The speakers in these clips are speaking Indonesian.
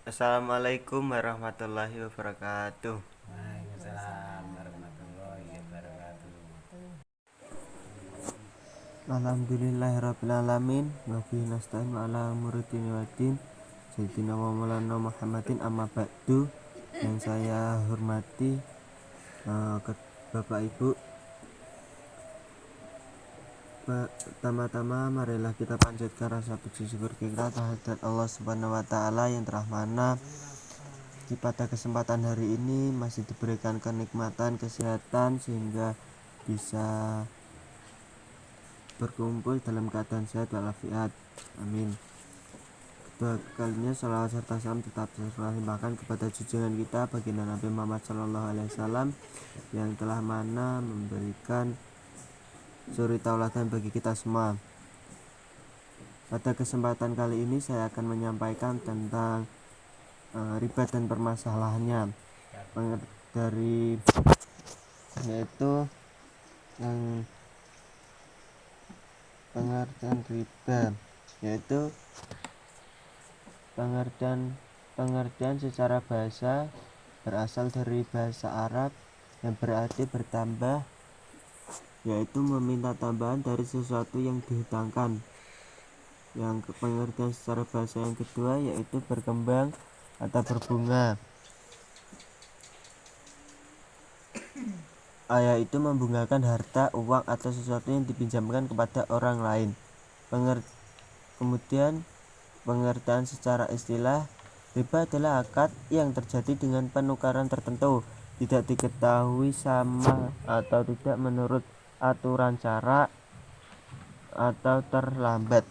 Assalamualaikum warahmatullahi wabarakatuh. Waalaikumsalam warahmatullahi wabarakatuh. Alhamdulillahirabbil alamin. Wa bihi nasta'in ala umuridin waddin. Sayyidina wa maulana Muhammadin amma ba'du. Yang saya hormati Bapak Ibu, pertama-tama marilah kita panjatkan rasa puji syukur kita terhadap Allah Subhanahu wa taala yang telah mana pada kesempatan hari ini masih diberikan kenikmatan kesehatan sehingga bisa berkumpul dalam keadaan sehat walafiat. Amin. Kedua kalinya salawat serta salam tetap saya limpahkan kepada junjungan kita baginda Nabi Muhammad SAW yang telah mana memberikan suri tauladan bagi kita semua. Pada kesempatan kali ini saya akan menyampaikan tentang riba dan permasalahannya dari yaitu yang pengertian riba, yaitu pengertian secara bahasa berasal dari bahasa Arab yang berarti bertambah, yaitu meminta tambahan dari sesuatu yang dihutangkan. Yang pengertian secara bahasa yang kedua yaitu berkembang atau berbunga, yaitu membunggakan harta, uang atau sesuatu yang dipinjamkan kepada orang lain. Kemudian pengertian secara istilah, riba adalah akad yang terjadi dengan penukaran tertentu, tidak diketahui sama atau tidak menurut aturan cara atau terlambat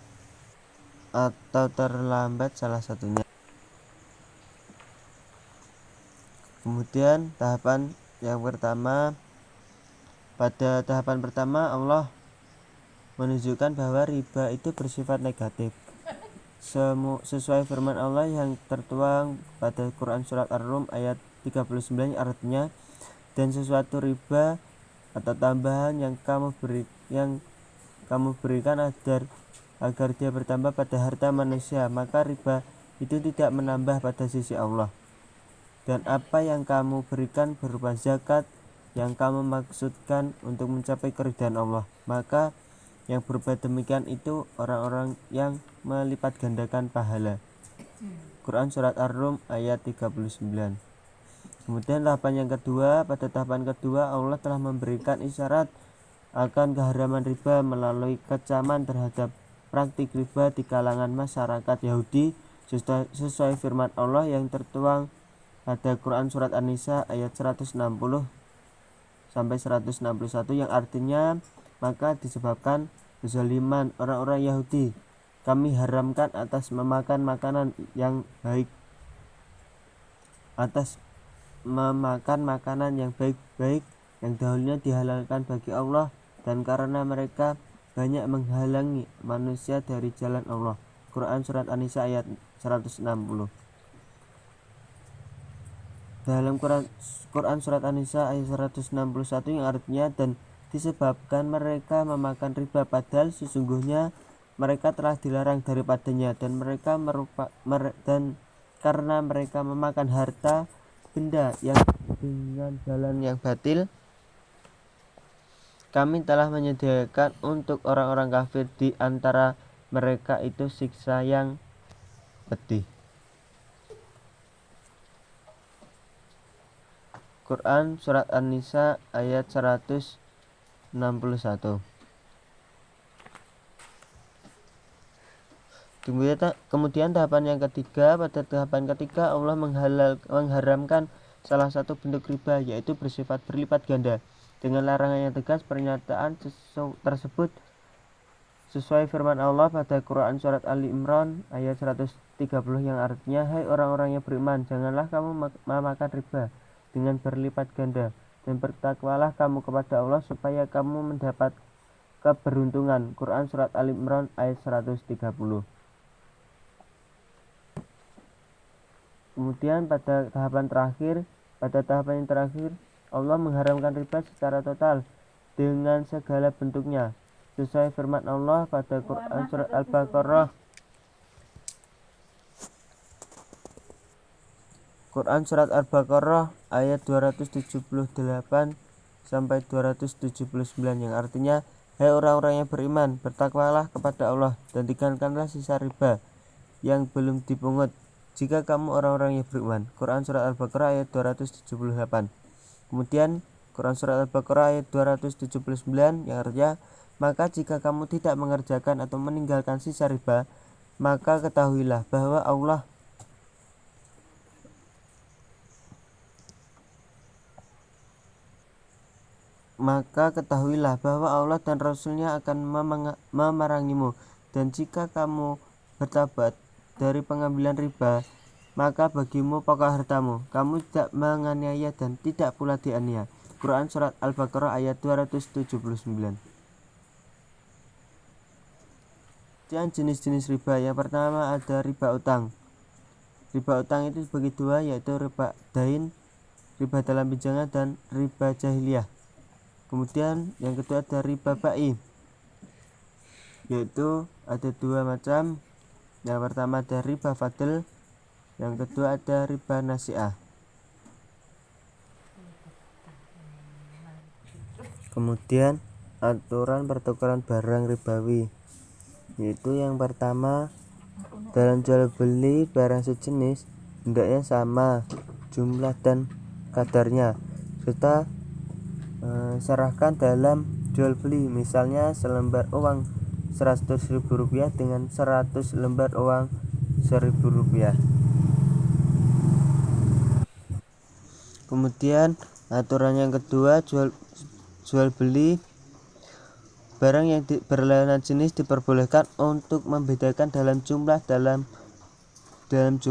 salah satunya. Kemudian tahapan yang pertama, pada tahapan pertama Allah menunjukkan bahwa riba itu bersifat negatif sesuai firman Allah yang tertuang pada Quran surat Ar-Rum ayat 39, artinya, dan sesuatu riba atau tambahan yang kamu berikan agar dia bertambah pada harta manusia, maka riba itu tidak menambah pada sisi Allah. Dan apa yang kamu berikan berupa zakat yang kamu maksudkan untuk mencapai keridhaan Allah, maka yang berbuat demikian itu orang-orang yang melipat gandakan pahala. Quran surat Ar-Rum ayat 39. Kemudian tahapan yang kedua, pada tahapan kedua Allah telah memberikan isyarat akan keharaman riba melalui kecaman terhadap praktik riba di kalangan masyarakat Yahudi sesuai firman Allah yang tertuang pada Quran surat An-Nisa ayat 160 sampai 161, yang artinya, maka disebabkan kezaliman orang-orang Yahudi, kami haramkan atas memakan makanan yang baik yang dahulunya dihalalkan bagi Allah, dan karena mereka banyak menghalangi manusia dari jalan Allah. Quran surat An-Nisa ayat 160. Dalam Quran surat An-Nisa ayat 161 yang artinya, dan disebabkan mereka memakan riba padahal sesungguhnya mereka telah dilarang daripadanya, dan karena mereka memakan harta benda yang dengan jalan yang batil, kami telah menyediakan untuk orang-orang kafir di antara mereka itu siksa yang pedih. Quran surat An-Nisa ayat 161. Kemudian tahapan yang ketiga, pada tahapan ketiga Allah mengharamkan salah satu bentuk riba, yaitu bersifat berlipat ganda. Dengan larangan yang tegas, pernyataan tersebut sesuai firman Allah pada Quran surat Ali Imran ayat 130 yang artinya, hai orang-orang yang beriman, janganlah kamu memakan riba dengan berlipat ganda, dan bertakwalah kamu kepada Allah supaya kamu mendapat keberuntungan. Quran surat Ali Imran ayat 130. Kemudian pada tahapan yang terakhir Allah mengharamkan riba secara total dengan segala bentuknya sesuai firman Allah pada Quran surat Al-Baqarah Quran Surat Al-Baqarah ayat 278 sampai 279 yang artinya, hai orang-orang yang beriman, bertakwalah kepada Allah dan tinggalkanlah sisa riba yang belum dipungut jika kamu orang-orang yang beriman. Quran Surat Al-Baqarah ayat 278. Kemudian Quran Surat Al-Baqarah ayat 279 yang artinya, maka jika kamu tidak mengerjakan atau meninggalkan sisa riba, maka ketahuilah bahwa Allah dan Rasulnya akan memerangimu. Dan jika kamu bertobat dari pengambilan riba, maka bagimu pokok hartamu. Kamu tidak menganiaya dan tidak pula dianiaya. Quran Surat Al-Baqarah ayat 279. Dan jenis-jenis riba, yang pertama ada riba utang. Riba utang itu dibagi dua, yaitu riba dain, riba dalam pinjaman, dan riba jahiliyah. Kemudian yang kedua ada riba bai, yaitu ada dua macam. Yang pertama ada riba fadl, yang kedua ada riba nasi'ah. Kemudian aturan pertukaran barang ribawi, yaitu yang pertama, dalam jual beli barang sejenis hendaknya sama jumlah dan kadarnya, serta serahkan dalam jual beli, misalnya selembar uang 100.000 rupiah dengan 100 lembar uang 1.000 rupiah. Kemudian aturan yang kedua, jual beli barang yang berlawanan jenis diperbolehkan untuk membedakan dalam jumlah, dalam dan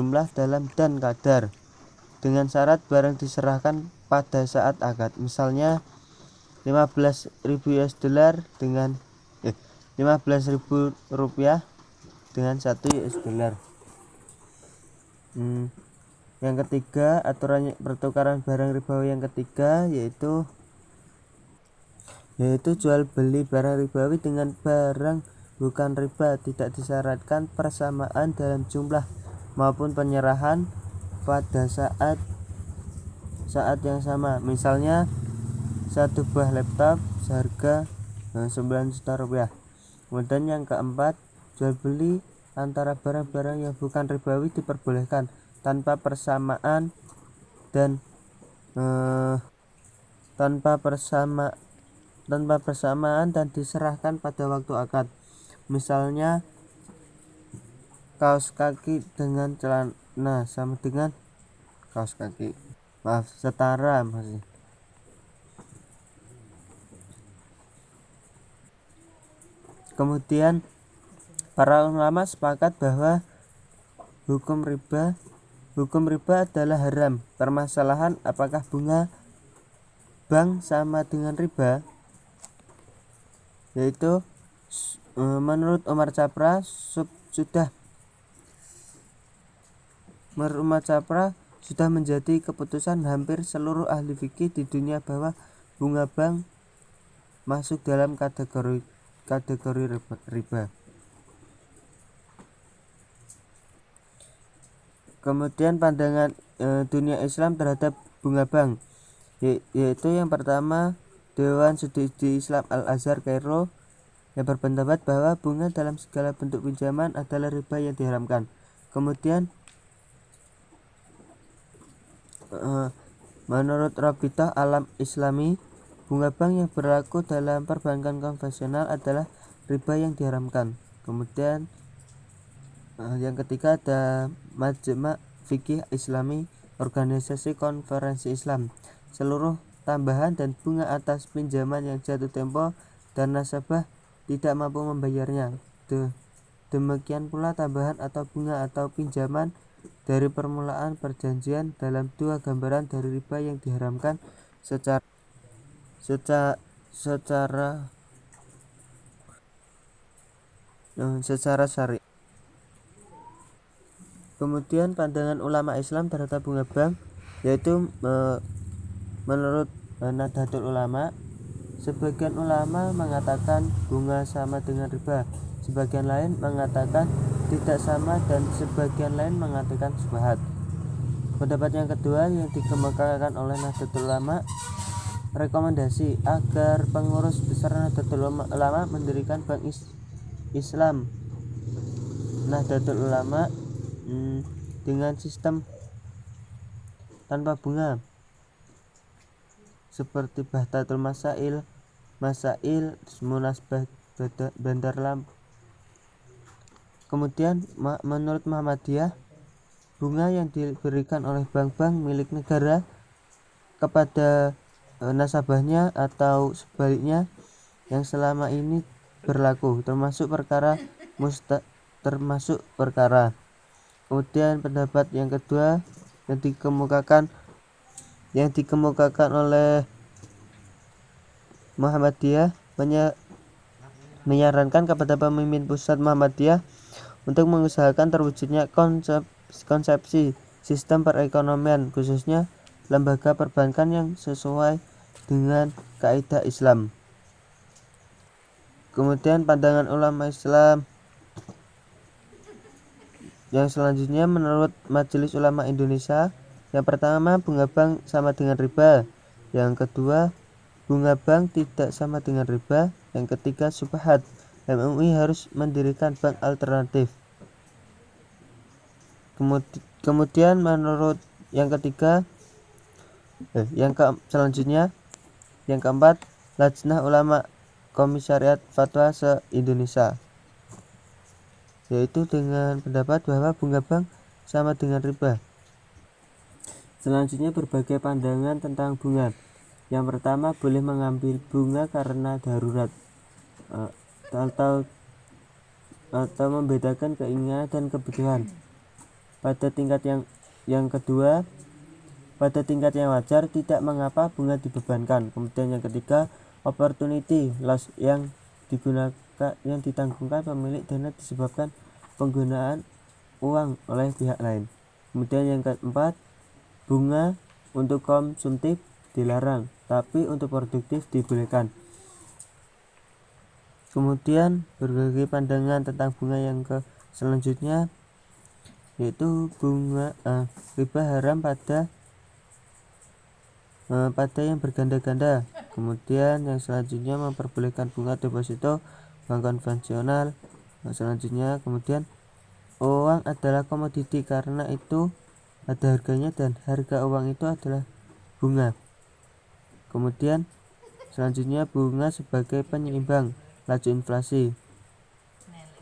kadar, dengan syarat barang diserahkan pada saat akad, misalnya 15.000 US dollar dengan 15.000 rupiah dengan 1 US dollar. Yang ketiga, aturan pertukaran barang ribawi yang ketiga, yaitu jual beli barang ribawi dengan barang bukan riba, tidak disyaratkan persamaan dalam jumlah maupun penyerahan pada saat yang sama, misalnya satu buah laptop seharga 9 juta rupiah. Kemudian yang keempat, jual beli antara barang-barang yang bukan ribawi diperbolehkan tanpa persamaan dan diserahkan pada waktu akad, misalnya kaos kaki dengan celana sama dengan kaos kaki, setara masih. Kemudian para ulama sepakat bahwa hukum riba adalah haram. Permasalahan apakah bunga bank sama dengan riba, yaitu menurut Umar Chapra sudah menjadi keputusan hampir seluruh ahli fikih di dunia bahwa bunga bank masuk dalam kategori riba. Kemudian pandangan dunia Islam terhadap bunga bank, yaitu yang pertama, Dewan Studi Islam Al-Azhar Kairo yang berpendapat bahwa bunga dalam segala bentuk pinjaman adalah riba yang diharamkan. Kemudian menurut Rabitah Alam Islami, bunga bank yang berlaku dalam perbankan konvensional adalah riba yang diharamkan. Kemudian yang ketiga ada Majma' Fikih Islami, organisasi konferensi Islam. Seluruh tambahan dan bunga atas pinjaman yang jatuh tempo dan nasabah tidak mampu membayarnya. Demikian pula tambahan atau bunga atau pinjaman dari permulaan perjanjian dalam dua gambaran dari riba yang diharamkan secara syar'i. Kemudian pandangan ulama Islam terhadap bunga bank, yaitu menurut Nahdlatul Ulama, sebagian ulama mengatakan bunga sama dengan riba, sebagian lain mengatakan tidak sama, dan sebagian lain mengatakan syubhat. Pendapat yang kedua yang dikemukakan oleh Nahdlatul Ulama, rekomendasi agar pengurus besar Nahdlatul Ulama mendirikan Bank Islam Nahdlatul Ulama dengan sistem tanpa bunga seperti Bahtatul Masail, Munasbah Bandar Lampung. Kemudian menurut Muhammadiyah, bunga yang diberikan oleh bank-bank milik negara kepada nasabahnya atau sebaliknya yang selama ini berlaku termasuk perkara. Kemudian pendapat yang kedua yang dikemukakan oleh Muhammadiyah menyarankan kepada pemimpin pusat Muhammadiyah untuk mengusahakan terwujudnya konsepsi sistem perekonomian khususnya lembaga perbankan yang sesuai dengan kaidah Islam. Kemudian pandangan ulama Islam yang selanjutnya menurut Majelis Ulama Indonesia, yang pertama bunga bank sama dengan riba, yang kedua bunga bank tidak sama dengan riba, yang ketiga syubhat, MUI harus mendirikan bank alternatif. Kemudian menurut yang ketiga selanjutnya yang keempat, Lajnah Ulama Komisariat Fatwa se-Indonesia, yaitu dengan pendapat bahwa bunga bank sama dengan riba. Selanjutnya berbagai pandangan tentang bunga. Yang pertama, boleh mengambil bunga karena darurat atau membedakan keinginan dan kebutuhan. Pada tingkat yang kedua, pada tingkat yang wajar tidak mengapa bunga dibebankan. Kemudian yang ketiga, opportunity loss yang ditanggungkan pemilik dana disebabkan penggunaan uang oleh pihak lain. Kemudian yang keempat, bunga untuk konsumtif dilarang, tapi untuk produktif dibolehkan. Kemudian berbagai pandangan tentang bunga yang selanjutnya, yaitu bunga riba haram pada yang berganda-ganda. Kemudian yang selanjutnya memperbolehkan bunga deposito bank konvensional. Selanjutnya kemudian uang adalah komoditi karena itu ada harganya dan harga uang itu adalah bunga. Kemudian selanjutnya bunga sebagai penyeimbang laju inflasi.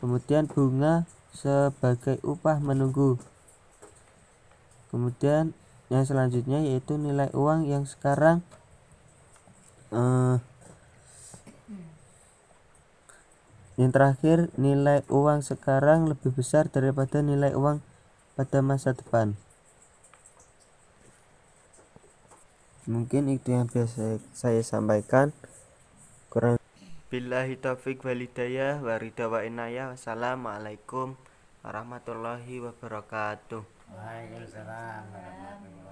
Kemudian bunga sebagai upah menunggu. Kemudian yang selanjutnya yaitu nilai uang yang sekarang yang terakhir, nilai uang sekarang lebih besar daripada nilai uang pada masa depan. Mungkin itu yang biasa saya sampaikan. Kurang billahi taufik walhidayah wa ridha wa inayah. Wassalamualaikum warahmatullahi wabarakatuh. Waalaikumsalam warahmatullahi wabarakatuh.